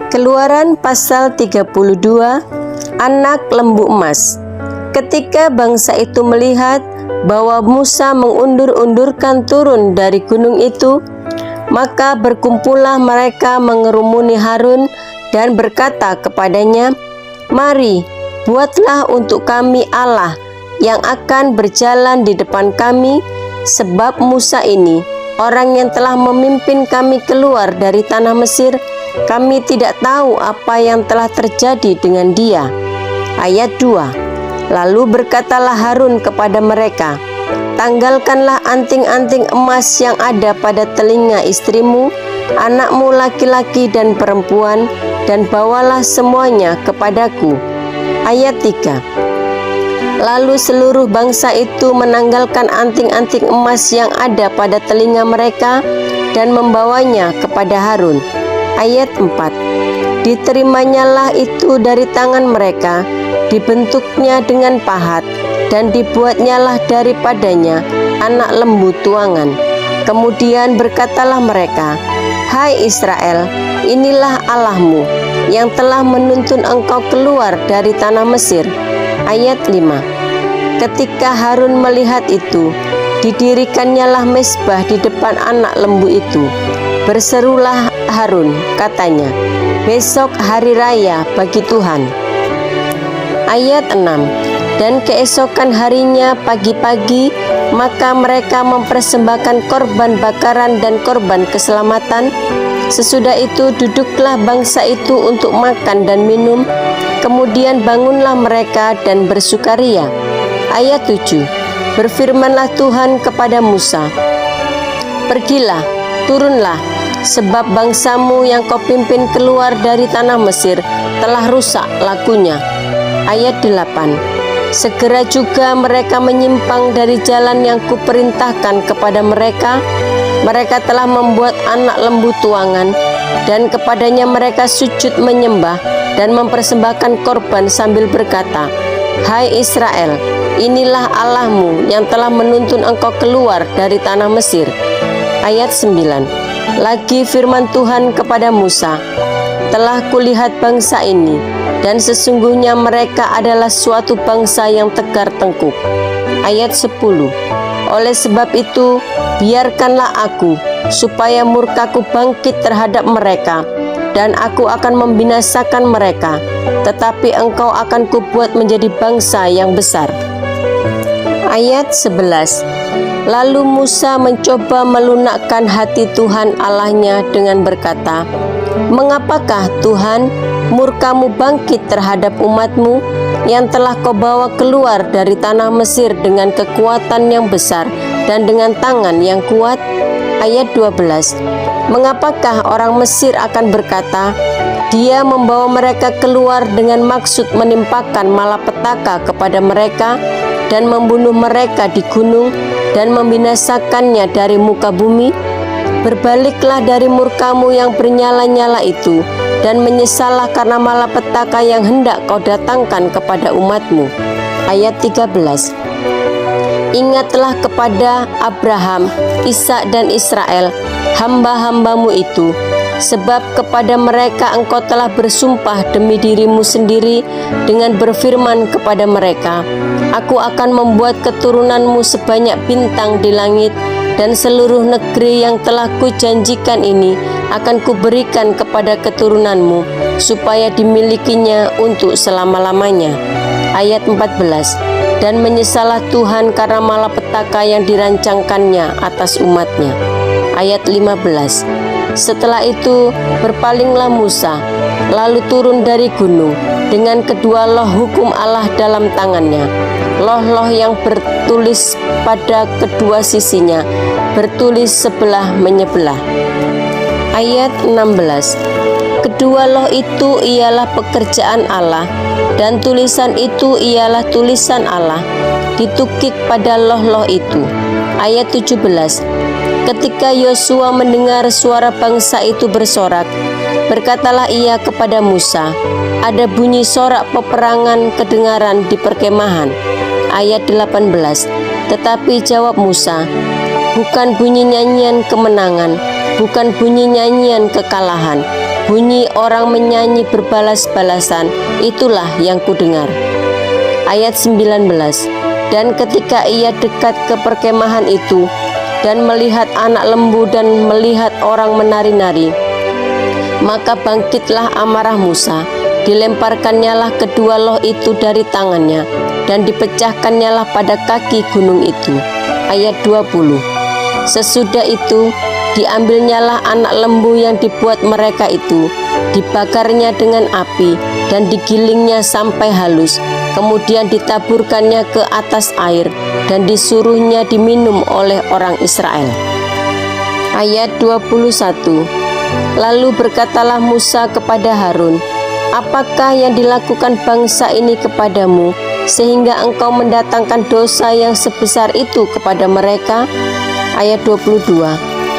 Keluaran pasal 32, anak lembu emas. Ketika bangsa itu melihat bahwa Musa mengundur-undurkan turun dari gunung itu, maka berkumpullah mereka mengerumuni Harun dan berkata kepadanya, "Mari, buatlah untuk kami Allah yang akan berjalan di depan kami, sebab Musa ini, orang yang telah memimpin kami keluar dari tanah Mesir, kami tidak tahu apa yang telah terjadi dengan dia." Ayat 2. Lalu berkatalah Harun kepada mereka, "Tanggalkanlah anting-anting emas yang ada pada telinga istrimu, anakmu laki-laki dan perempuan, dan bawalah semuanya kepadaku." Ayat 3. Lalu seluruh bangsa itu menanggalkan anting-anting emas yang ada pada telinga mereka dan membawanya kepada Harun. Ayat 4. Diterimanya itu dari tangan mereka, dibentuknya dengan pahat, dan dibuatnyalah daripadanya anak lembu tuangan. Kemudian berkatalah mereka, "Hai Israel, inilah Allahmu yang telah menuntun engkau keluar dari tanah Mesir." Ayat 5. Ketika Harun melihat itu, didirikannya mezbah di depan anak lembu itu. Berserulah Harun, katanya, "Besok hari raya bagi Tuhan." Ayat 6. Dan keesokan harinya pagi-pagi, maka mereka mempersembahkan korban bakaran dan korban keselamatan. Sesudah itu duduklah bangsa itu untuk makan dan minum. Kemudian bangunlah mereka dan bersukaria. Ayat 7. Berfirmanlah Tuhan kepada Musa, "Pergilah, turunlah, sebab bangsamu yang kau pimpin keluar dari tanah Mesir telah rusak lakunya." Ayat 8. Segera juga mereka menyimpang dari jalan yang kuperintahkan kepada mereka. Mereka telah membuat anak lembu tuangan, dan kepadanya mereka sujud menyembah dan mempersembahkan korban sambil berkata, "Hai Israel, inilah Allahmu yang telah menuntun engkau keluar dari tanah Mesir." Ayat 9. Lagi firman Tuhan kepada Musa, "Telah kulihat bangsa ini, dan sesungguhnya mereka adalah suatu bangsa yang tegar tengkuk." Ayat 10. Oleh sebab itu, biarkanlah aku, supaya murkaku bangkit terhadap mereka, dan aku akan membinasakan mereka, tetapi engkau akan kubuat menjadi bangsa yang besar. Ayat 11. Lalu Musa mencoba melunakkan hati Tuhan Allahnya dengan berkata, "Mengapakah Tuhan, murkamu bangkit terhadap umatmu yang telah kau bawa keluar dari tanah Mesir dengan kekuatan yang besar dan dengan tangan yang kuat?" Ayat 12. Mengapakah orang Mesir akan berkata, "Dia membawa mereka keluar dengan maksud menimpakan malapetaka kepada mereka dan membunuh mereka di gunung dan membinasakannya dari muka bumi?" Berbaliklah dari murkamu yang bernyala-nyala itu, dan menyesallah karena malapetaka yang hendak kau datangkan kepada umatmu. Ayat 13. Ingatlah kepada Abraham, Ishak dan Israel, hamba-hambamu itu, sebab kepada mereka engkau telah bersumpah demi dirimu sendiri dengan berfirman kepada mereka, "Aku akan membuat keturunanmu sebanyak bintang di langit, dan seluruh negeri yang telah kujanjikan ini akan kuberikan kepada keturunanmu, supaya dimilikinya untuk selama-lamanya." Ayat 14. Dan menyesallah Tuhan karena malapetaka yang dirancangkannya atas umatnya. Ayat 15. Setelah itu berpalinglah Musa, lalu turun dari gunung dengan kedua loh hukum Allah dalam tangannya. Loh-loh yang bertulis pada kedua sisinya, bertulis sebelah menyebelah. Ayat 16. Kedua loh itu ialah pekerjaan Allah, dan tulisan itu ialah tulisan Allah, ditukik pada loh-loh itu. Ayat 17. Ketika Yosua mendengar suara bangsa itu bersorak, berkatalah ia kepada Musa, "Ada bunyi sorak peperangan kedengaran di perkemahan." Ayat 18. Tetapi jawab Musa, "Bukan bunyi nyanyian kemenangan, bukan bunyi nyanyian kekalahan, bunyi orang menyanyi berbalas-balasan, itulah yang kudengar. Ayat 19. Dan ketika ia dekat ke perkemahan itu dan melihat anak lembu dan melihat orang menari-nari, maka bangkitlah amarah Musa, dilemparkannyalah kedua loh itu dari tangannya, dan dipecahkannyalah pada kaki gunung itu. Ayat 20. Sesudah itu diambilnyalah anak lembu yang dibuat mereka itu, dibakarnya dengan api dan digilingnya sampai halus, kemudian ditaburkannya ke atas air dan disuruhnya diminum oleh orang Israel. Ayat 21. Lalu berkatalah Musa kepada Harun, apakah yang dilakukan bangsa ini kepadamu, sehingga engkau mendatangkan dosa yang sebesar itu kepada mereka? Ayat 22.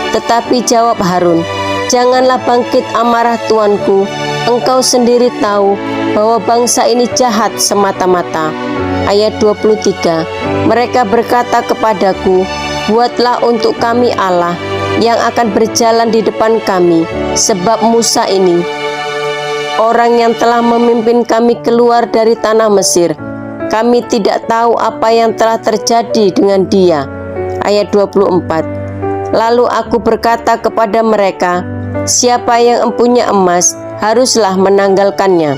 Tetapi jawab Harun, janganlah bangkit amarah tuanku, engkau sendiri tahu bahwa bangsa ini jahat semata-mata. Ayat 23. Mereka berkata kepadaku, buatlah untuk kami Allah yang akan berjalan di depan kami, sebab Musa ini orang yang telah memimpin kami keluar dari tanah Mesir. Kami tidak tahu apa yang telah terjadi dengan dia. Ayat 24. Lalu aku berkata kepada mereka, siapa yang empunya emas, haruslah menanggalkannya.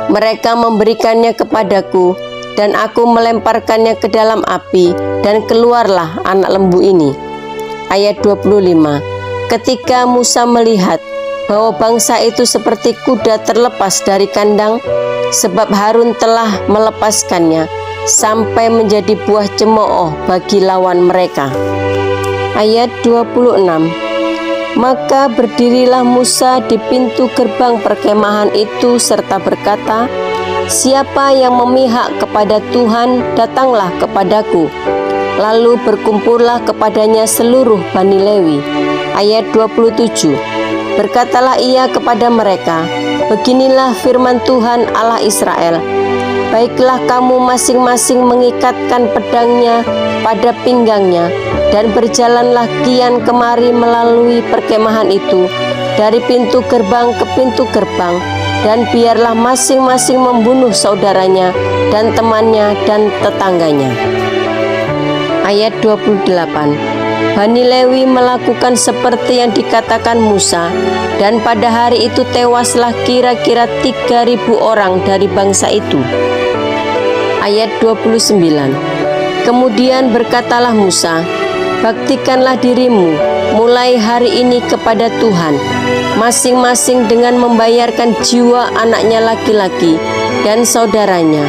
Mereka memberikannya kepadaku, dan aku melemparkannya ke dalam api, dan keluarlah anak lembu ini. Ayat 25. Ketika Musa melihat bahwa bangsa itu seperti kuda terlepas dari kandang, sebab Harun telah melepaskannya, sampai menjadi buah cemooh bagi lawan mereka. Ayat 26. Maka berdirilah Musa di pintu gerbang perkemahan itu serta berkata, siapa yang memihak kepada Tuhan, datanglah kepadaku. Lalu berkumpullah kepadanya seluruh Bani Lewi. Ayat 27. Berkatalah ia kepada mereka, beginilah firman Tuhan Allah Israel, baiklah kamu masing-masing mengikatkan pedangnya pada pinggangnya, dan berjalanlah kian kemari melalui perkemahan itu, dari pintu gerbang ke pintu gerbang, dan biarlah masing-masing membunuh saudaranya dan temannya dan tetangganya. Ayat 28. Bani Lewi melakukan seperti yang dikatakan Musa, dan pada hari itu tewaslah kira-kira 3.000 orang dari bangsa itu. Ayat 29. Kemudian berkatalah Musa, baktikanlah dirimu mulai hari ini kepada Tuhan, masing-masing dengan membayarkan jiwa anaknya laki-laki dan saudaranya,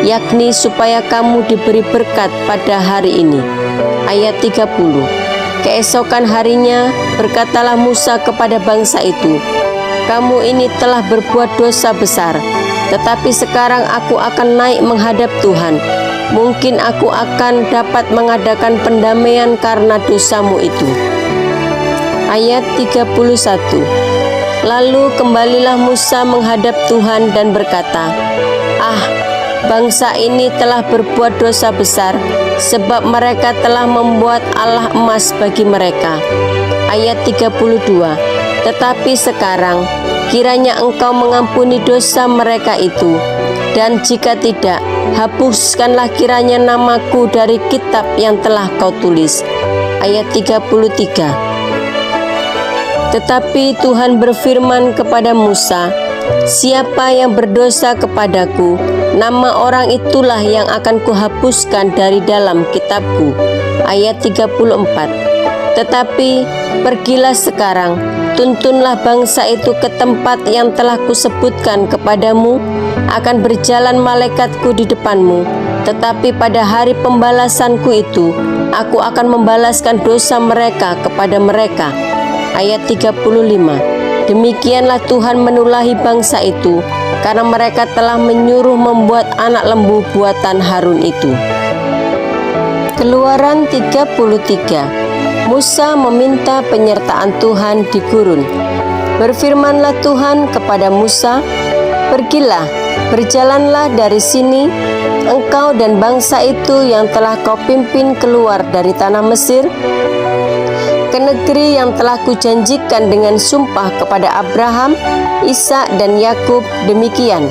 yakni supaya kamu diberi berkat pada hari ini. Ayat 30. Keesokan harinya berkatalah Musa kepada bangsa itu, kamu ini telah berbuat dosa besar, tetapi sekarang aku akan naik menghadap Tuhan. Mungkin aku akan dapat mengadakan pendamaian karena dosamu itu. Ayat 31. Lalu kembalilah Musa menghadap Tuhan dan berkata, bangsa ini telah berbuat dosa besar, sebab mereka telah membuat Allah emas bagi mereka. Ayat 32. Tetapi sekarang kiranya engkau mengampuni dosa mereka itu, dan jika tidak, hapuskanlah kiranya namaku dari kitab yang telah kau tulis. Ayat 33. Tetapi Tuhan berfirman kepada Musa, siapa yang berdosa kepadaku, nama orang itulah yang akan kuhapuskan dari dalam kitabku. Ayat 34. Tetapi pergilah sekarang, tuntunlah bangsa itu ke tempat yang telah kusebutkan kepadamu, akan berjalan malaikatku di depanmu, tetapi pada hari pembalasanku itu, aku akan membalaskan dosa mereka kepada mereka. Ayat 35. Demikianlah Tuhan menulahi bangsa itu, karena mereka telah menyuruh membuat anak lembu buatan Harun itu. Keluaran 33. Musa meminta penyertaan Tuhan di gurun. Berfirmanlah Tuhan kepada Musa, pergilah, berjalanlah dari sini, engkau dan bangsa itu yang telah kau pimpin keluar dari tanah Mesir, ke negeri yang telah kujanjikan dengan sumpah kepada Abraham, Ishak dan Yakub. Demikian,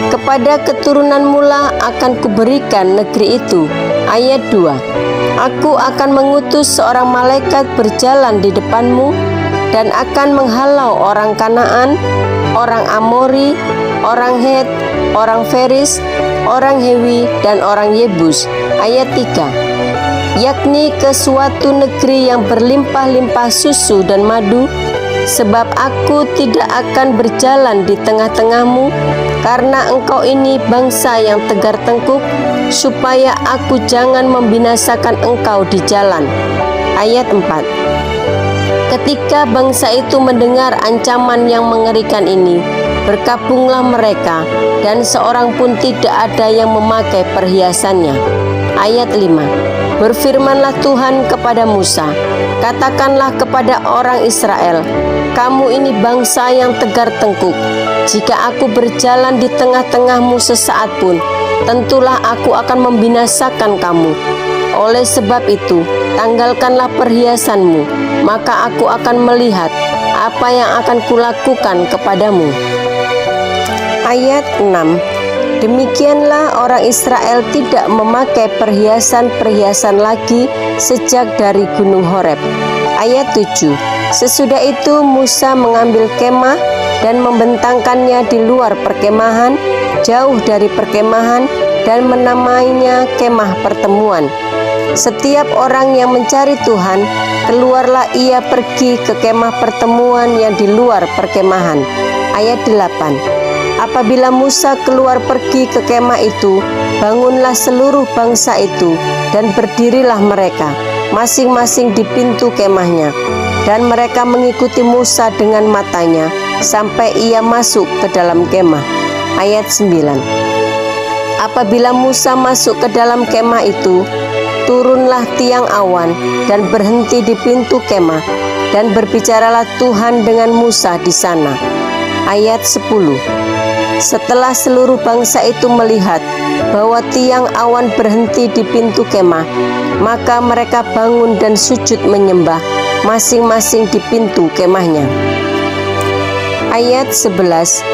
kepada keturunanmu lah akan kuberikan negeri itu. Ayat 2. Aku akan mengutus seorang malaikat berjalan di depanmu dan akan menghalau orang Kanaan, orang Amori, orang Het, orang Feris, orang Hewi, dan orang Yebus. Ayat 3. Yakni ke suatu negeri yang berlimpah-limpah susu dan madu, sebab aku tidak akan berjalan di tengah-tengahmu, karena engkau ini bangsa yang tegar tengkuk, supaya aku jangan membinasakan engkau di jalan. Ayat 4. Ketika bangsa itu mendengar ancaman yang mengerikan ini, berkabunglah mereka, dan seorang pun tidak ada yang memakai perhiasannya. Ayat 5. Berfirmanlah Tuhan kepada Musa, katakanlah kepada orang Israel, kamu ini bangsa yang tegar tengkuk. Jika aku berjalan di tengah-tengahmu sesaat pun, tentulah aku akan membinasakan kamu. Oleh sebab itu, tanggalkanlah perhiasanmu, maka aku akan melihat apa yang akan kulakukan kepadamu. Ayat 6. Demikianlah orang Israel tidak memakai perhiasan-perhiasan lagi sejak dari Gunung Horeb. Ayat 7. Sesudah itu Musa mengambil kemah dan membentangkannya di luar perkemahan, jauh dari perkemahan, dan menamainya kemah pertemuan. Setiap orang yang mencari Tuhan, keluarlah ia pergi ke kemah pertemuan yang di luar perkemahan. Ayat 8. Apabila Musa keluar pergi ke kemah itu, bangunlah seluruh bangsa itu, dan berdirilah mereka, masing-masing di pintu kemahnya. Dan mereka mengikuti Musa dengan matanya, sampai ia masuk ke dalam kemah. Ayat 9. Apabila Musa masuk ke dalam kemah itu, turunlah tiang awan dan berhenti di pintu kemah, dan berbicaralah Tuhan dengan Musa di sana. Ayat 10. Setelah seluruh bangsa itu melihat bahwa tiang awan berhenti di pintu kemah, maka mereka bangun dan sujud menyembah, masing-masing di pintu kemahnya. Ayat 11.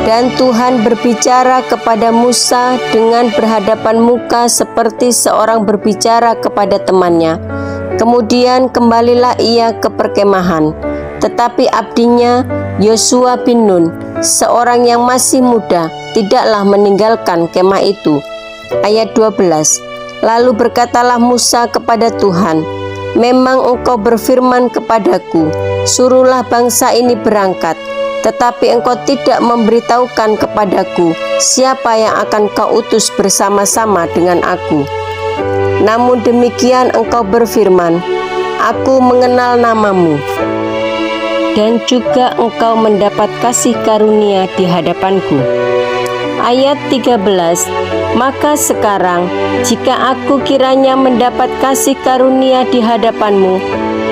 Dan Tuhan berbicara kepada Musa dengan berhadapan muka seperti seorang berbicara kepada temannya. Kemudian kembalilah ia ke perkemahan. Tetapi abdinya Yosua bin Nun, seorang yang masih muda, tidaklah meninggalkan kemah itu. Ayat 12. Lalu berkatalah Musa kepada Tuhan, memang engkau berfirman kepadaku, suruhlah bangsa ini berangkat. Tetapi engkau tidak memberitahukan kepadaku siapa yang akan kau utus bersama-sama dengan aku. Namun demikian engkau berfirman, aku mengenal namamu, dan juga engkau mendapat kasih karunia di hadapanku. Ayat 13. Maka sekarang, jika aku kiranya mendapat kasih karunia di hadapanmu,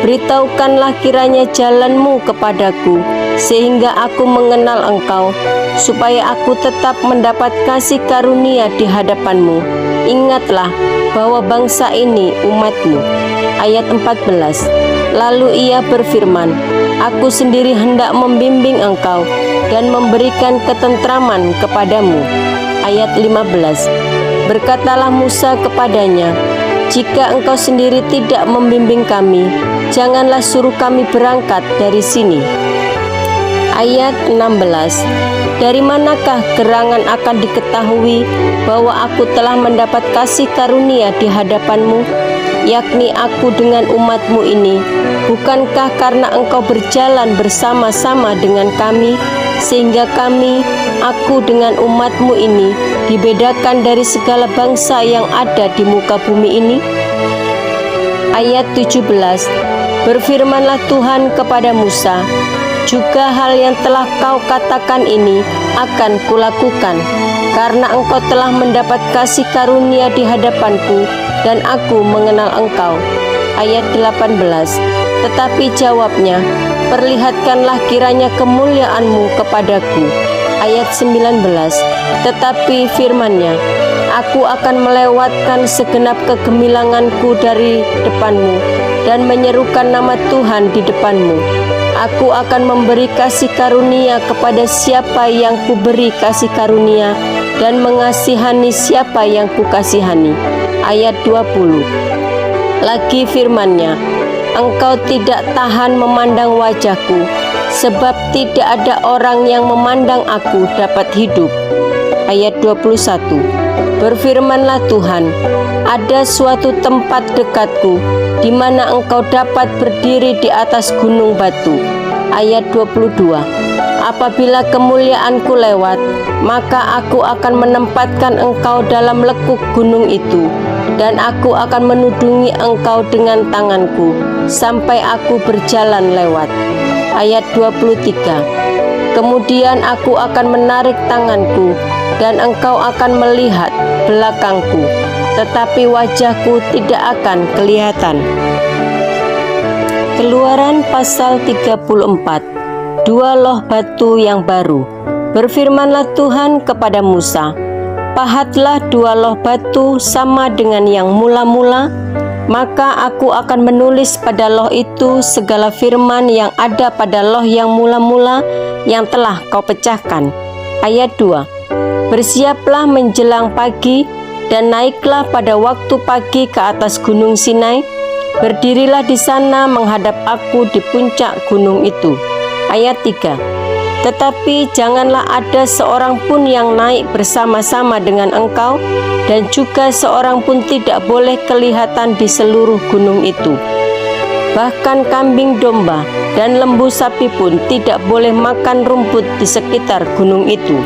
beritahukanlah kiranya jalanmu kepadaku, sehingga aku mengenal engkau, supaya aku tetap mendapat kasih karunia di hadapanmu. Ingatlah bahwa bangsa ini umatmu. Ayat 14. Lalu ia berfirman, aku sendiri hendak membimbing engkau dan memberikan ketentraman kepadamu. Ayat 15. Berkatalah Musa kepadanya, jika engkau sendiri tidak membimbing kami, janganlah suruh kami berangkat dari sini. Ayat 16. Dari manakah gerangan akan diketahui bahwa aku telah mendapat kasih karunia di hadapanmu, yakni aku dengan umatmu ini? Bukankah karena engkau berjalan bersama-sama dengan kami, sehingga kami, aku dengan umatmu ini, dibedakan dari segala bangsa yang ada di muka bumi ini? Ayat 17. Berfirmanlah Tuhan kepada Musa, juga hal yang telah kau katakan ini akan kulakukan, karena engkau telah mendapat kasih karunia di hadapanku, dan aku mengenal engkau. Ayat 18. Tetapi jawabnya, perlihatkanlah kiranya kemuliaanmu kepadaku. Ayat 19. Tetapi firman-Nya, aku akan melewatkan segenap kegemilanganku dari depanmu, dan menyerukan nama Tuhan di depanmu. Aku akan memberi kasih karunia kepada siapa yang kuberi kasih karunia, dan mengasihani siapa yang kukasihani. Ayat 20. Lagi firman-Nya, engkau tidak tahan memandang wajahku, sebab tidak ada orang yang memandang aku dapat hidup. Ayat 21. Berfirmanlah Tuhan, ada suatu tempat dekatku, di mana engkau dapat berdiri di atas gunung batu. Ayat 22. Apabila kemuliaanku lewat, maka aku akan menempatkan engkau dalam lekuk gunung itu, dan aku akan menudungi engkau dengan tanganku, sampai aku berjalan lewat. Ayat 23. Kemudian aku akan menarik tanganku, dan engkau akan melihat belakangku, tetapi wajahku tidak akan kelihatan. Keluaran pasal 34. Dua loh batu yang baru. Berfirmanlah Tuhan kepada Musa, pahatlah dua loh batu sama dengan yang mula-mula, maka aku akan menulis pada loh itu segala firman yang ada pada loh yang mula-mula yang telah kau pecahkan. Ayat 2. Bersiaplah menjelang pagi, dan naiklah pada waktu pagi ke atas gunung Sinai. Berdirilah di sana menghadap aku di puncak gunung itu. Ayat 3. Tetapi janganlah ada seorang pun yang naik bersama-sama dengan engkau, dan juga seorang pun tidak boleh kelihatan di seluruh gunung itu. Bahkan kambing domba dan lembu sapi pun tidak boleh makan rumput di sekitar gunung itu.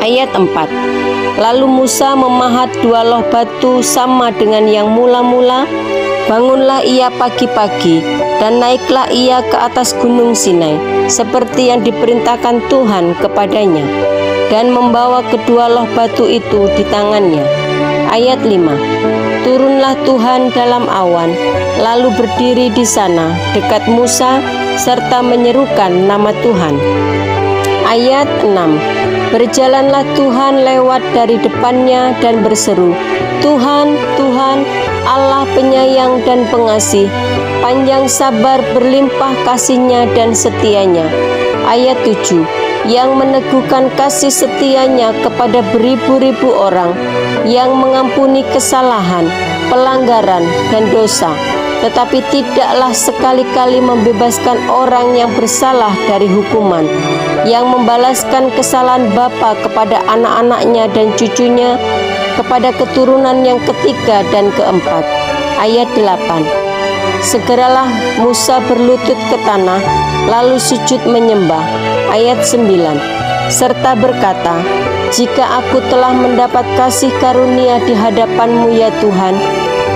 Ayat 4. Lalu Musa memahat dua loh batu sama dengan yang mula-mula. Bangunlah ia pagi-pagi, dan naiklah ia ke atas gunung Sinai, seperti yang diperintahkan Tuhan kepadanya, dan membawa kedua loh batu itu di tangannya. Ayat 5. Turunlah Tuhan dalam awan, lalu berdiri di sana dekat Musa, serta menyerukan nama Tuhan. Ayat 6. Berjalanlah Tuhan lewat dari depannya dan berseru, Tuhan, Tuhan, Allah penyayang dan pengasih, panjang sabar, berlimpah kasih-Nya dan setia-Nya. Ayat 7. Yang meneguhkan kasih setia-Nya kepada beribu-ribu orang, yang mengampuni kesalahan, pelanggaran, dan dosa, tetapi tidaklah sekali-kali membebaskan orang yang bersalah dari hukuman, yang membalaskan kesalahan bapa kepada anak-anaknya dan cucunya, kepada keturunan yang ketiga dan keempat. Ayat 8. Segeralah Musa berlutut ke tanah, lalu sujud menyembah. Ayat 9. Serta berkata, jika aku telah mendapat kasih karunia di hadapan-Mu ya Tuhan,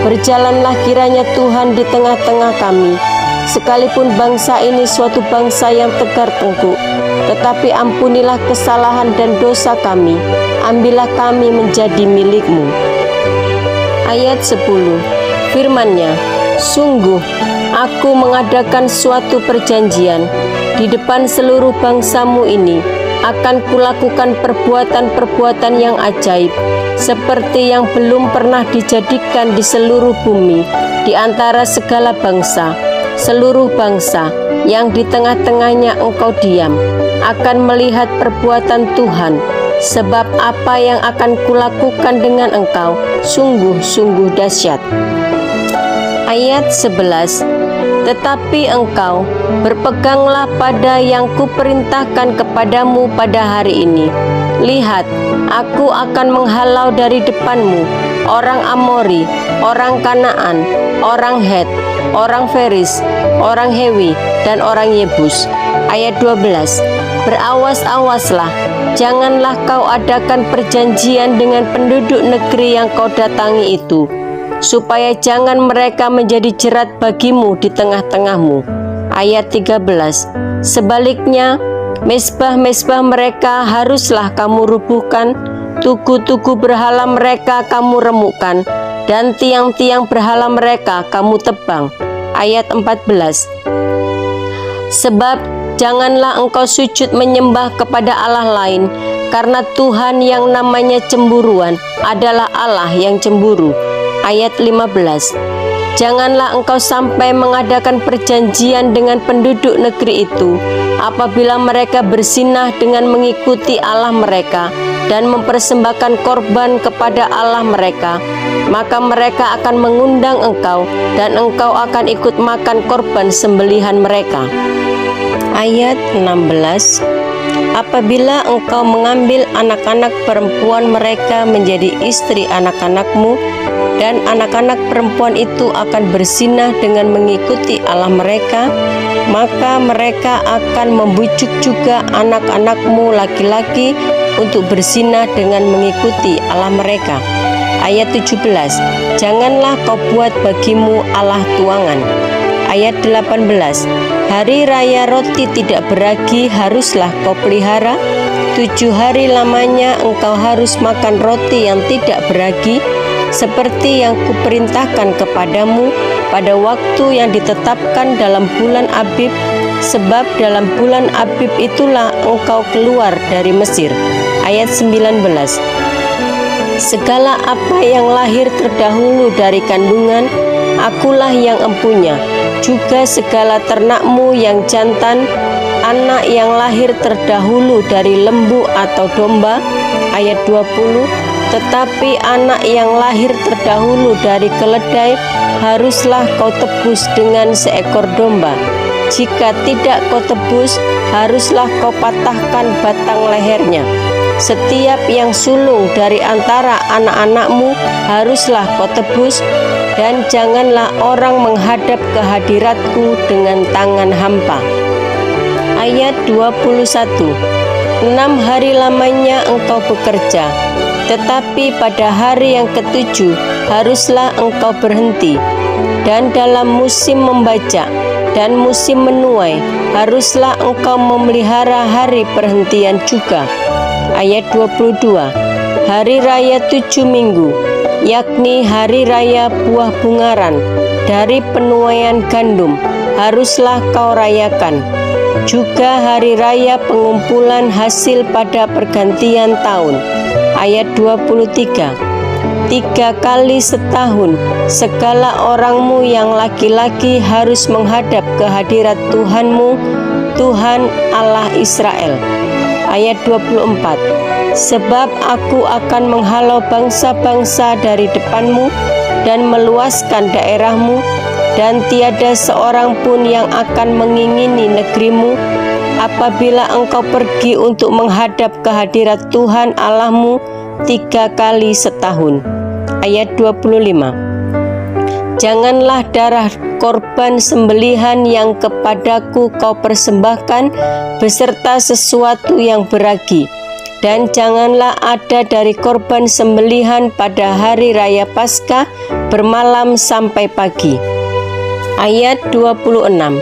berjalanlah kiranya Tuhan di tengah-tengah kami, sekalipun bangsa ini suatu bangsa yang tegar tengkuk, tetapi ampunilah kesalahan dan dosa kami, ambillah kami menjadi milik-Mu. Ayat 10. Firman-Nya, sungguh aku mengadakan suatu perjanjian di depan seluruh bangsa-Mu ini, akan kulakukan perbuatan-perbuatan yang ajaib, seperti yang belum pernah dijadikan di seluruh bumi, di antara segala bangsa. Seluruh bangsa yang di tengah-tengahnya engkau diam akan melihat perbuatan Tuhan, sebab apa yang akan kulakukan dengan engkau sungguh-sungguh dahsyat. Ayat 11. Tetapi engkau berpeganglah pada yang kuperintahkan kepadamu pada hari ini. Lihat, aku akan menghalau dari depanmu orang Amori, orang Kanaan, orang Het, orang Feris, orang Hewi, dan orang Yebus. Ayat 12. Berawas-awaslah, janganlah kau adakan perjanjian dengan penduduk negeri yang kau datangi itu, supaya jangan mereka menjadi jerat bagimu di tengah-tengahmu. Ayat 13. Sebaliknya, mezbah-mezbah mereka haruslah kamu rubuhkan, tugu-tugu berhala mereka kamu remukkan, dan tiang-tiang berhala mereka kamu tebang. Ayat 14. Sebab janganlah engkau sujud menyembah kepada Allah lain, karena Tuhan yang namanya cemburuan adalah Allah yang cemburu. Ayat 15. Janganlah engkau sampai mengadakan perjanjian dengan penduduk negeri itu apabila mereka berzinah dengan mengikuti Allah mereka dan mempersembahkan korban kepada Allah mereka, maka mereka akan mengundang engkau dan engkau akan ikut makan korban sembelihan mereka. Ayat 16. Apabila engkau mengambil anak-anak perempuan mereka menjadi istri anak-anakmu, dan anak-anak perempuan itu akan berzinah dengan mengikuti Allah mereka, maka mereka akan membujuk juga anak-anakmu laki-laki untuk berzinah dengan mengikuti Allah mereka. Ayat 17. Janganlah kau buat bagimu Allah tuangan. Ayat 18. Hari raya roti tidak beragi haruslah kau pelihara. 7 hari lamanya engkau harus makan roti yang tidak beragi, seperti yang kuperintahkan kepadamu pada waktu yang ditetapkan dalam bulan Abib, sebab dalam bulan Abib itulah engkau keluar dari Mesir. Ayat 19. Segala apa yang lahir terdahulu dari kandungan, akulah yang empunya, juga segala ternakmu yang jantan, anak yang lahir terdahulu dari lembu atau domba. Ayat 20. Tetapi anak yang lahir terdahulu dari keledai haruslah kau tebus dengan seekor domba. Jika tidak kau tebus, haruslah kau patahkan batang lehernya. Setiap yang sulung dari antara anak-anakmu haruslah kau tebus, dan janganlah orang menghadap ke hadiratku dengan tangan hampa. Ayat 21. 6 hari lamanya engkau bekerja, tetapi pada hari yang ke-7 haruslah engkau berhenti. Dan dalam musim membajak dan musim menuai haruslah engkau memelihara hari perhentian juga. Ayat 22. Hari raya 7 minggu, yakni hari raya buah bungaran dari penuaian gandum, haruslah kau rayakan. Juga hari raya pengumpulan hasil pada pergantian tahun. Ayat 23. 3 kali setahun segala orangmu yang laki-laki harus menghadap ke hadirat Tuhanmu, Tuhan Allah Israel. Ayat 24. Sebab aku akan menghalau bangsa-bangsa dari depanmu dan meluaskan daerahmu, dan tiada seorang pun yang akan mengingini negerimu apabila engkau pergi untuk menghadap ke hadirat Tuhan Allahmu 3 kali setahun. Ayat 25. Janganlah darah korban sembelihan yang kepadaku kau persembahkan beserta sesuatu yang beragi, dan janganlah ada dari korban sembelihan pada hari raya Paskah bermalam sampai pagi. Ayat 26.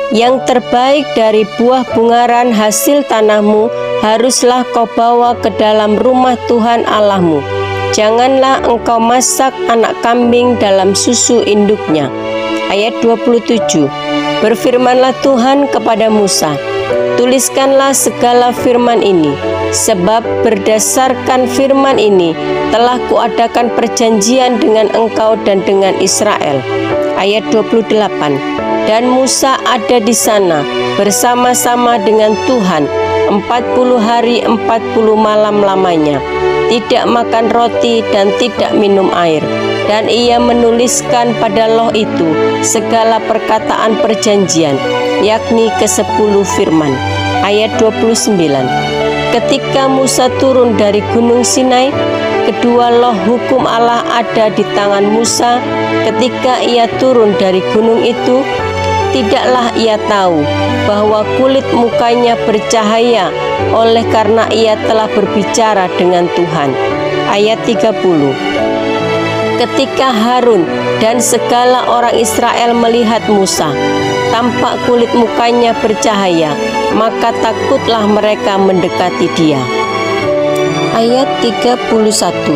Yang terbaik dari buah bungaran hasil tanahmu haruslah kau bawa ke dalam rumah Tuhan Allahmu. Janganlah engkau masak anak kambing dalam susu induknya. Ayat 27. Berfirmanlah Tuhan kepada Musa, tuliskanlah segala firman ini, sebab berdasarkan firman ini telah kuadakan perjanjian dengan engkau dan dengan Israel. Ayat 28. Dan Musa ada di sana bersama-sama dengan Tuhan 40 hari 40 malam lamanya, tidak makan roti dan tidak minum air. Dan ia menuliskan pada loh itu segala perkataan perjanjian, yakni ke-10 firman. Ayat 29. Ketika Musa turun dari gunung Sinai, kedua loh hukum Allah ada di tangan Musa. Ketika ia turun dari gunung itu, tidaklah ia tahu bahwa kulit mukanya bercahaya oleh karena ia telah berbicara dengan Tuhan. Ayat 30. Ketika Harun dan segala orang Israel melihat Musa, tampak kulit mukanya bercahaya, maka takutlah mereka mendekati dia. Ayat 31.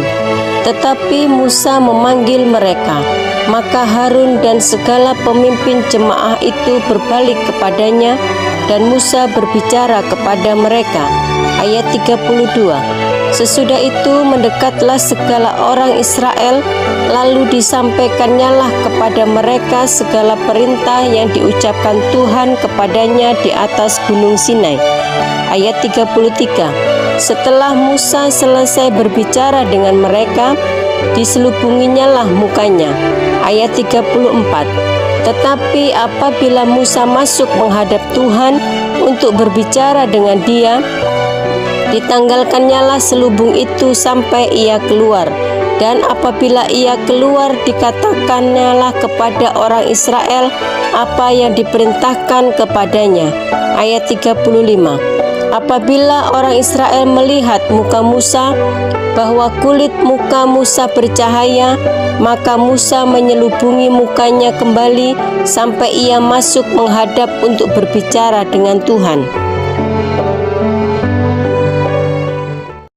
Tetapi Musa memanggil mereka, maka Harun dan segala pemimpin jemaah itu berbalik kepadanya, dan Musa berbicara kepada mereka Ayat 32. Sesudah itu mendekatlah segala orang Israel, lalu disampaikannyalah kepada mereka segala perintah yang diucapkan Tuhan kepadanya di atas gunung Sinai. Ayat 33. Setelah Musa selesai berbicara dengan mereka, diselubunginyalah mukanya. Ayat 34. Tetapi apabila Musa masuk menghadap Tuhan untuk berbicara dengan dia, ditanggalkannyalah selubung itu sampai ia keluar. Dan apabila ia keluar, dikatakannya kepada orang Israel apa yang diperintahkan kepadanya. Ayat 35. Apabila orang Israel melihat muka Musa, bahwa kulit muka Musa bercahaya, maka Musa menyelubungi mukanya kembali sampai ia masuk menghadap untuk berbicara dengan Tuhan.